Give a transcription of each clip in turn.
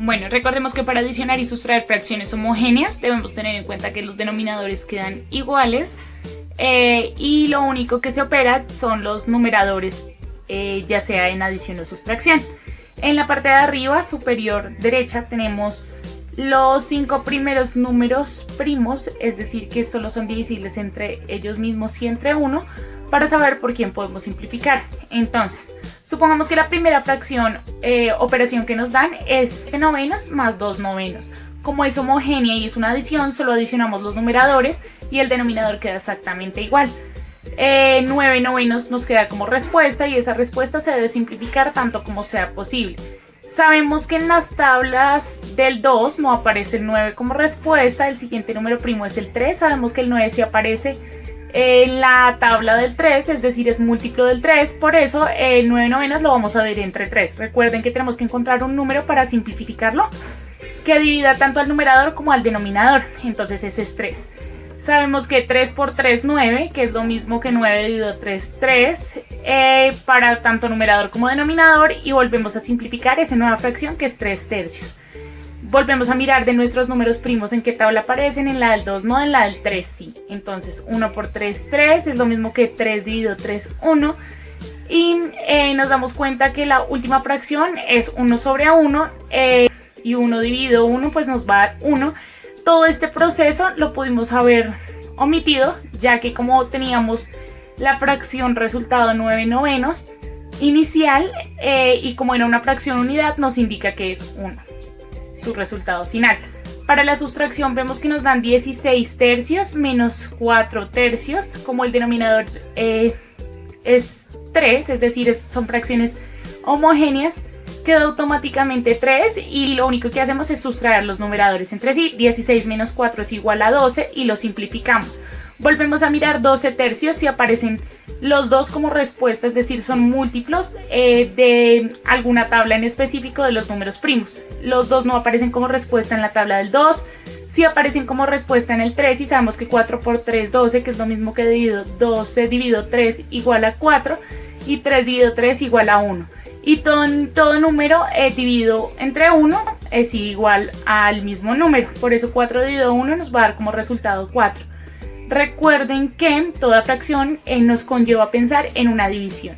Bueno, recordemos que para adicionar y sustraer fracciones homogéneas debemos tener en cuenta que los denominadores quedan iguales y lo único que se opera son los numeradores, ya sea en adición o sustracción. En la parte de arriba superior derecha tenemos los 5 primeros números primos, es decir que solo son divisibles entre ellos mismos y entre 1, para saber por quién podemos simplificar. Entonces, supongamos que la primera fracción, operación que nos dan es 7 novenos más 2 novenos. Como es homogénea y es una adición, solo adicionamos los numeradores y el denominador queda exactamente igual. 9 novenos nos queda como respuesta y esa respuesta se debe simplificar tanto como sea posible. Sabemos que en las tablas del 2 no aparece el 9 como respuesta, el siguiente número primo es el 3, sabemos que el 9 sí aparece en la tabla del 3, es decir, es múltiplo del 3, por eso el 9 novenas lo vamos a ver entre 3. Recuerden que tenemos que encontrar un número para simplificarlo que divida tanto al numerador como al denominador, entonces ese es 3. Sabemos que 3 por 3, 9, que es lo mismo que 9 dividido 3, 3, para tanto numerador como denominador, y volvemos a simplificar esa nueva fracción que es 3 tercios. Volvemos a mirar de nuestros números primos en qué tabla aparecen, en la del 2 no, en la del 3 sí. Entonces 1 por 3, 3, es lo mismo que 3 dividido 3, 1. Y nos damos cuenta que la última fracción es 1 sobre 1 y 1 dividido 1 pues nos va a dar 1. Todo este proceso lo pudimos haber omitido, ya que como teníamos la fracción resultado 9 novenos inicial y como era una fracción unidad nos indica que es 1, su resultado final. Para la sustracción vemos que nos dan 16 tercios menos 4 tercios, como el denominador es 3, es decir, son fracciones homogéneas, queda automáticamente 3 y lo único que hacemos es sustraer los numeradores entre sí. 16 menos 4 es igual a 12 y lo simplificamos. Volvemos a mirar 12 tercios si aparecen los dos como respuesta, es decir, son múltiplos de alguna tabla en específico de los números primos. Los dos no aparecen como respuesta en la tabla del 2, sí aparecen como respuesta en el 3 y sabemos que 4 por 3, 12, que es lo mismo que 12 dividido 3 igual a 4 y 3 dividido 3 igual a 1. Y todo número dividido entre 1 es igual al mismo número. Por eso 4 dividido 1 nos va a dar como resultado 4. Recuerden que toda fracción nos conlleva a pensar en una división.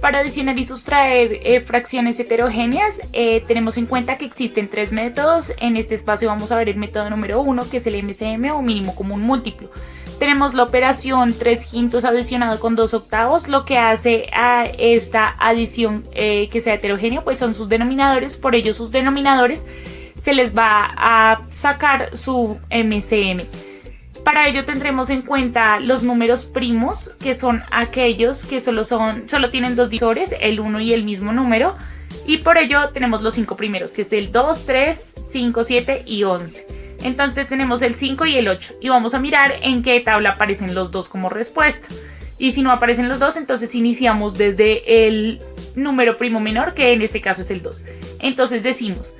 Para adicionar y sustraer fracciones heterogéneas tenemos en cuenta que existen 3 métodos. En este espacio vamos a ver el método número 1, que es el MCM o mínimo común múltiplo. Tenemos la operación 3 quintos adicionado con 2 octavos. Lo que hace a esta adición que sea heterogénea pues son sus denominadores, por ello sus denominadores se les va a sacar su MCM. Para ello tendremos en cuenta los números primos, que son aquellos que solo tienen dos divisores, el 1 y el mismo número, y por ello tenemos los 5 primeros, que es el 2, 3, 5, 7 y 11. Entonces tenemos el 5 y el 8 y vamos a mirar en qué tabla aparecen los dos como respuesta. Y si no aparecen los dos, entonces iniciamos desde el número primo menor, que en este caso es el 2. Entonces decimos,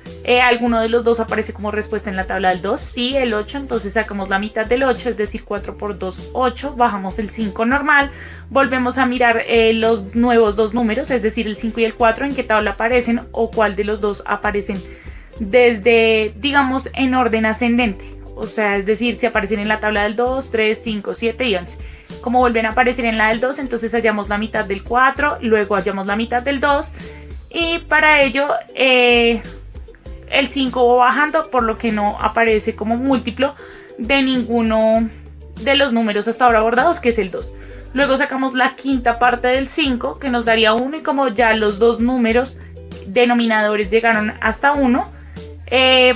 ¿alguno de los dos aparece como respuesta en la tabla del 2? Sí, el 8, entonces sacamos la mitad del 8, es decir, 4 por 2, 8, bajamos el 5 normal, volvemos a mirar los nuevos dos números, es decir, el 5 y el 4, en qué tabla aparecen o cuál de los dos aparecen desde, digamos, en orden ascendente. O sea, es decir, si aparecen en la tabla del 2, 3, 5, 7 y 11. Como vuelven a aparecer en la del 2, entonces hallamos la mitad del 4, luego hallamos la mitad del 2 y para ello el 5 va bajando, por lo que no aparece como múltiplo de ninguno de los números hasta ahora abordados, que es el 2. Luego sacamos la quinta parte del 5, que nos daría 1, y como ya los dos números denominadores llegaron hasta 1,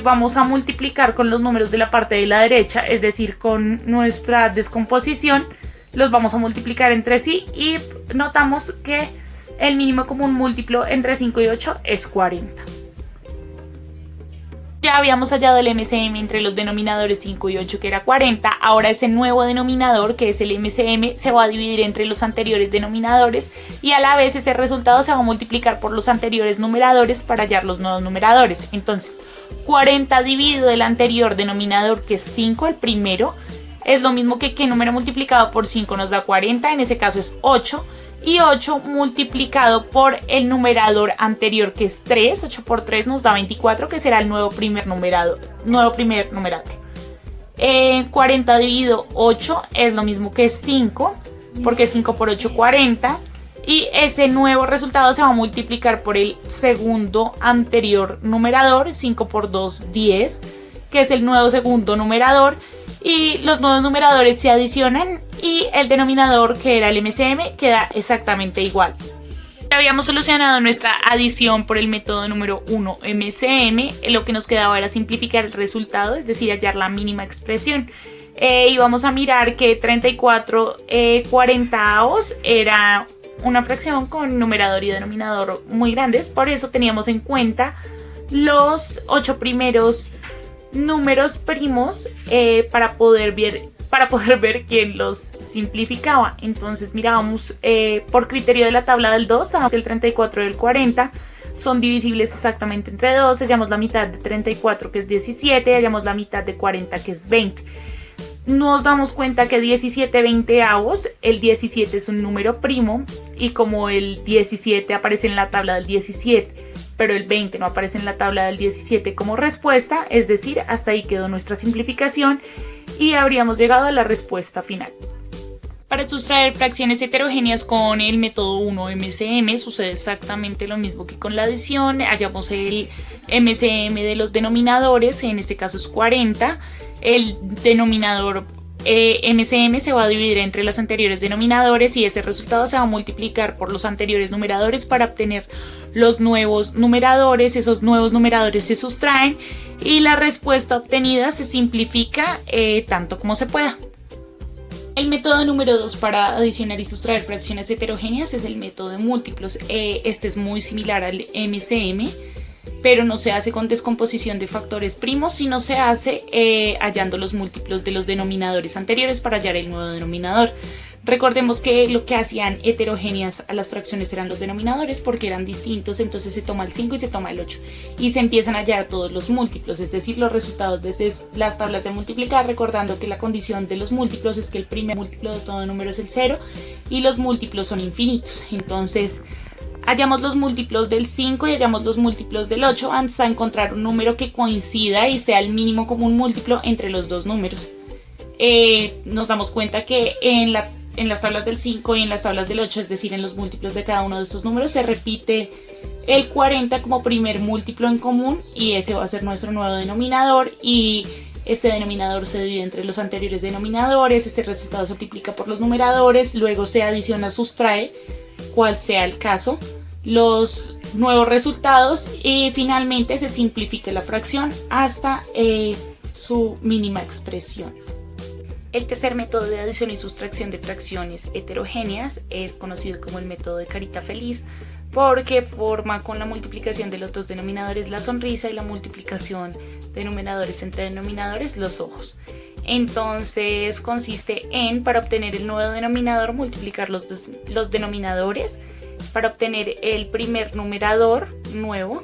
vamos a multiplicar con los números de la parte de la derecha, es decir, con nuestra descomposición, los vamos a multiplicar entre sí y notamos que el mínimo común múltiplo entre 5 y 8 es 40. Ya habíamos hallado el MCM entre los denominadores 5 y 8, que era 40. Ahora ese nuevo denominador, que es el MCM, se va a dividir entre los anteriores denominadores y a la vez ese resultado se va a multiplicar por los anteriores numeradores para hallar los nuevos numeradores. Entonces, 40 dividido el anterior denominador, que es 5, el primero, es lo mismo que qué número multiplicado por 5 nos da 40, en ese caso es 8. Y 8 multiplicado por el numerador anterior, que es 3, 8 por 3 nos da 24, que será el nuevo primer numerador. 40 dividido 8 es lo mismo que 5, porque 5 por 8, 40. Y ese nuevo resultado se va a multiplicar por el segundo anterior numerador, 5 por 2, 10, que es el nuevo segundo numerador. Y los nuevos numeradores se adicionan y el denominador, que era el MCM, queda exactamente igual. Habíamos solucionado nuestra adición por el método número 1 MCM. Lo que nos quedaba era simplificar el resultado, es decir, hallar la mínima expresión. Y vamos a mirar que 34 cuarentaavos era una fracción con numerador y denominador muy grandes. Por eso teníamos en cuenta los 8 primeros números primos para poder ver quién los simplificaba. Entonces mirábamos por criterio de la tabla del 2, sabemos que el 34 y el 40 son divisibles exactamente entre 2, hallamos la mitad de 34, que es 17, hallamos la mitad de 40, que es 20. Nos damos cuenta que 17 veinteavos, el 17 es un número primo y como el 17 aparece en la tabla del 17, pero el 20 no aparece en la tabla del 17 como respuesta, es decir, hasta ahí quedó nuestra simplificación y habríamos llegado a la respuesta final. Para sustraer fracciones heterogéneas con el método 1 MCM sucede exactamente lo mismo que con la adición. Hallamos el MCM de los denominadores, en este caso es 40. El denominador MCM se va a dividir entre los anteriores denominadores y ese resultado se va a multiplicar por los anteriores numeradores para obtener los nuevos numeradores. Esos nuevos numeradores se sustraen y la respuesta obtenida se simplifica tanto como se pueda. El método número 2 para adicionar y sustraer fracciones heterogéneas es el método de múltiplos. Este es muy similar al MCM, pero no se hace con descomposición de factores primos, sino se hace hallando los múltiplos de los denominadores anteriores para hallar el nuevo denominador. Recordemos que lo que hacían heterogéneas a las fracciones eran los denominadores porque eran distintos, entonces se toma el 5 y se toma el 8 y se empiezan a hallar todos los múltiplos, es decir, los resultados desde las tablas de multiplicar, recordando que la condición de los múltiplos es que el primer múltiplo de todo número es el 0 y los múltiplos son infinitos. Entonces hallamos los múltiplos del 5 y hallamos los múltiplos del 8 hasta encontrar un número que coincida y sea el mínimo común múltiplo entre los dos números. Nos damos cuenta que en las tablas del 5 y en las tablas del 8, es decir, en los múltiplos de cada uno de estos números, se repite el 40 como primer múltiplo en común y ese va a ser nuestro nuevo denominador y ese denominador se divide entre los anteriores denominadores, ese resultado se multiplica por los numeradores, luego se adiciona, sustrae, cual sea el caso, los nuevos resultados y finalmente se simplifica la fracción hasta su mínima expresión. El tercer método de adición y sustracción de fracciones heterogéneas es conocido como el método de carita feliz porque forma con la multiplicación de los dos denominadores la sonrisa y la multiplicación de numeradores entre denominadores los ojos. Entonces consiste en, para obtener el nuevo denominador, multiplicar los denominadores, para obtener el primer numerador nuevo,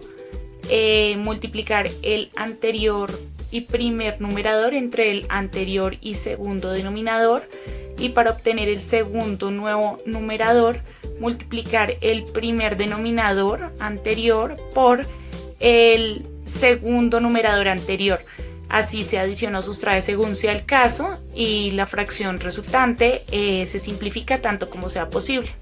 multiplicar el anterior y primer numerador entre el anterior y segundo denominador y para obtener el segundo nuevo numerador multiplicar el primer denominador anterior por el segundo numerador anterior. Así se adiciona o sustrae según sea el caso y la fracción resultante se simplifica tanto como sea posible.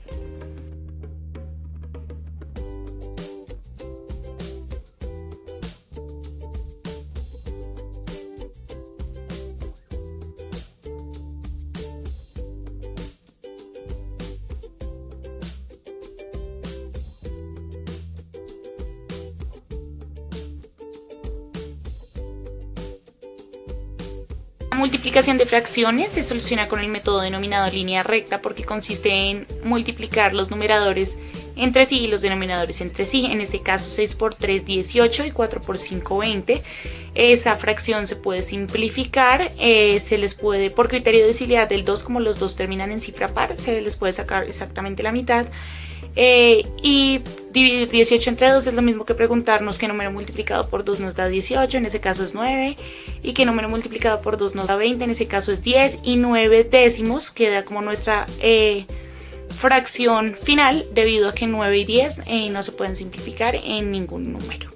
La multiplicación de fracciones se soluciona con el método denominado línea recta porque consiste en multiplicar los numeradores entre sí y los denominadores entre sí. En este caso 6 por 3, 18 y 4 por 5, 20. Esa fracción se puede simplificar, se les puede, por criterio de divisibilidad del 2, como los dos terminan en cifra par, se les puede sacar exactamente la mitad. Y dividir 18 entre 2 es lo mismo que preguntarnos qué número multiplicado por 2 nos da 18, en ese caso es 9, y qué número multiplicado por 2 nos da 20, en ese caso es 10, y 9 décimos queda como nuestra fracción final, debido a que 9 y 10 no se pueden simplificar en ningún número.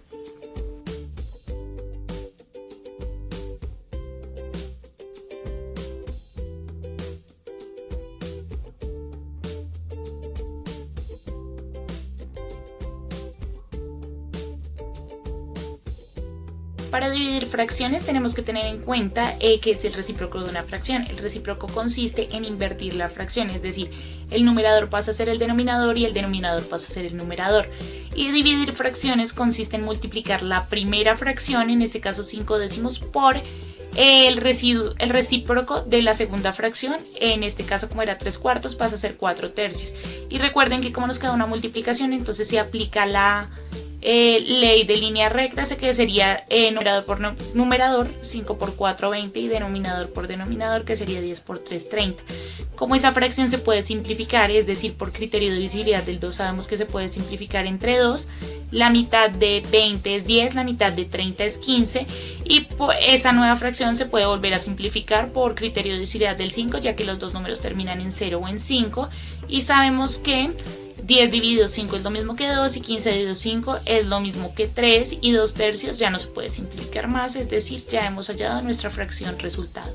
Para dividir fracciones tenemos que tener en cuenta que es el recíproco de una fracción. El recíproco consiste en invertir la fracción, es decir, el numerador pasa a ser el denominador y el denominador pasa a ser el numerador. Y dividir fracciones consiste en multiplicar la primera fracción, en este caso 5 décimos, por el recíproco de la segunda fracción, en este caso como era 3 cuartos pasa a ser 4 tercios. Y recuerden que como nos queda una multiplicación, entonces se aplica la ley de línea recta, que sería numerador por numerador, 5 por 4, 20, y denominador por denominador, que sería 10 por 3, 30. Como esa fracción se puede simplificar, es decir, por criterio de divisibilidad del 2 sabemos que se puede simplificar entre 2, la mitad de 20 es 10, la mitad de 30 es 15, y esa nueva fracción se puede volver a simplificar por criterio de divisibilidad del 5, ya que los dos números terminan en 0 o en 5, y sabemos que 10 dividido 5 es lo mismo que 2 y 15 dividido 5 es lo mismo que 3, y 2 tercios ya no se puede simplificar más, es decir, ya hemos hallado nuestra fracción resultado.